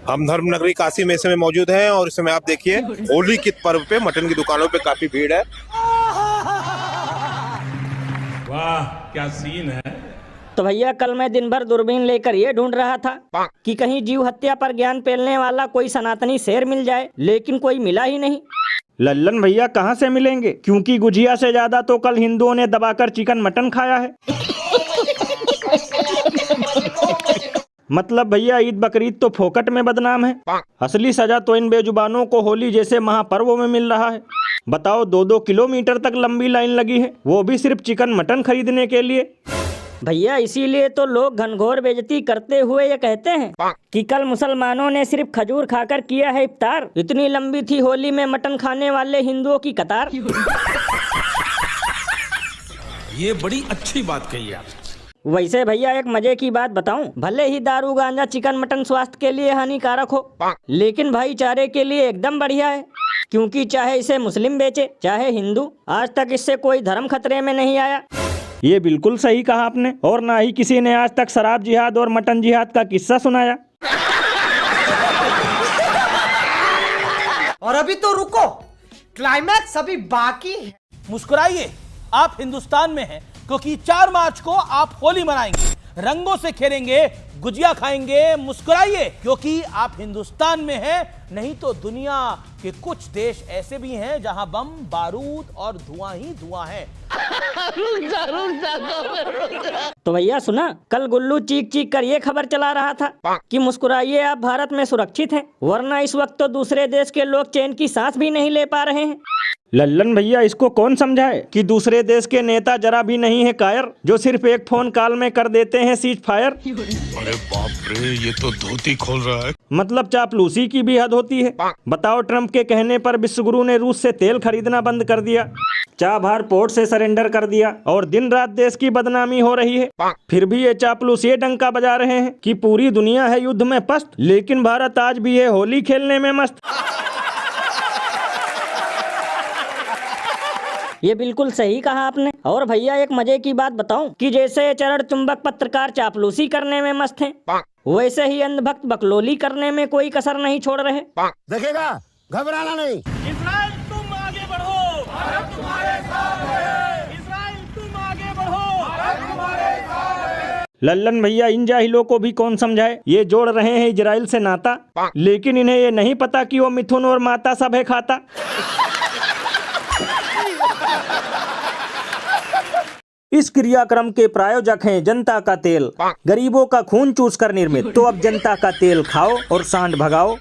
हम धर्म नगरी काशी में इस समय मौजूद हैं और इस समय आप देखिए होली के पर्व पे मटन की दुकानों पे काफी भीड़ है। वाह क्या सीन है। तो भैया कल मैं दिन भर दूरबीन लेकर ये ढूंढ रहा था कि कहीं जीव हत्या पर ज्ञान फैलाने वाला कोई सनातनी शेर मिल जाए, लेकिन कोई मिला ही नहीं। लल्लन भैया कहाँ से मिलेंगे, क्योंकि गुजिया से ज्यादा तो कल हिंदुओं ने दबाकर चिकन मटन खाया है। मतलब भैया ईद बकरीद तो फोकट में बदनाम है। असली सजा तो इन बेजुबानों को होली जैसे महापर्वों में मिल रहा है। बताओ 2-2 किलोमीटर तक लंबी लाइन लगी है, वो भी सिर्फ चिकन मटन खरीदने के लिए। भैया इसीलिए तो लोग घनघोर बेइज्जती करते हुए ये कहते हैं कि कल मुसलमानों ने सिर्फ खजूर खाकर किया है इफ्तार। इतनी लंबी थी होली में मटन खाने वाले हिंदुओं की कतार। ये बड़ी अच्छी बात कही आप। वैसे भैया एक मजे की बात बताऊं, भले ही दारू गांजा चिकन मटन स्वास्थ्य के लिए हानिकारक हो, लेकिन भाईचारे के लिए एकदम बढ़िया है। क्योंकि चाहे इसे मुस्लिम बेचे चाहे हिंदू, आज तक इससे कोई धर्म खतरे में नहीं आया। ये बिल्कुल सही कहा आपने, और ना ही किसी ने आज तक शराब जिहाद और मटन जिहाद का किस्सा सुनाया। और अभी तो रुको, क्लाइमैक्स अभी बाकी है। मुस्कुराइए, आप हिंदुस्तान में हैं, क्योंकि 4 मार्च को आप होली मनाएंगे, रंगों से खेलेंगे, गुजिया खाएंगे। मुस्कुराइए क्योंकि आप हिंदुस्तान में हैं, नहीं तो दुनिया के कुछ देश ऐसे भी हैं जहां बम बारूद और धुआं ही धुआं है। तो भैया सुना, कल गुल्लू चीख चीख कर ये खबर चला रहा था कि मुस्कुराइए आप भारत में सुरक्षित हैं, वरना इस वक्त तो दूसरे देश के लोग चैन की सांस भी नहीं ले पा रहे हैं। लल्लन भैया इसको कौन समझाए कि दूसरे देश के नेता जरा भी नहीं है कायर, जो सिर्फ एक फोन कॉल में कर देते हैं सीज फायर। अरे बाप रे, ये तो धोती खोल रहा है। मतलब चापलूसी की भी हद होती है। बताओ, ट्रंप के कहने पर विश्वगुरु ने रूस से तेल खरीदना बंद कर दिया, चाबहार पोर्ट से सरेंडर कर दिया, और दिन रात देश की बदनामी हो रही है। फिर भी ये चापलूस ये डंका बजा रहे हैं कि पूरी दुनिया है युद्ध में पस्त, लेकिन भारत आज भी है होली खेलने में मस्त। ये बिल्कुल सही कहा आपने। और भैया एक मजे की बात बताऊं कि जैसे ये चरण चुंबक पत्रकार चापलूसी करने में मस्त हैं, वैसे ही अंधभक्त बकलोली करने में कोई कसर नहीं छोड़ रहे। देखेगा, घबराना नहीं। इस्राइल तुम आगे बढ़ो, भारत तुम्हारे साथ है। इस्राइल तुम आगे बढ़ो, भारत तुम्हारे साथ है। लल्लन भैया इन जाहिलों को भी कौन समझाए, ये जोड़ रहे हैं इजराइल से नाता, लेकिन इन्हें ये नहीं पता कि वो मिथुन और माता सब है खाता। इस क्रियाक्रम के प्रायोजक हैं जनता का तेल, गरीबों का खून चूस कर निर्मित। तो अब जनता का तेल खाओ और सांड भगाओ।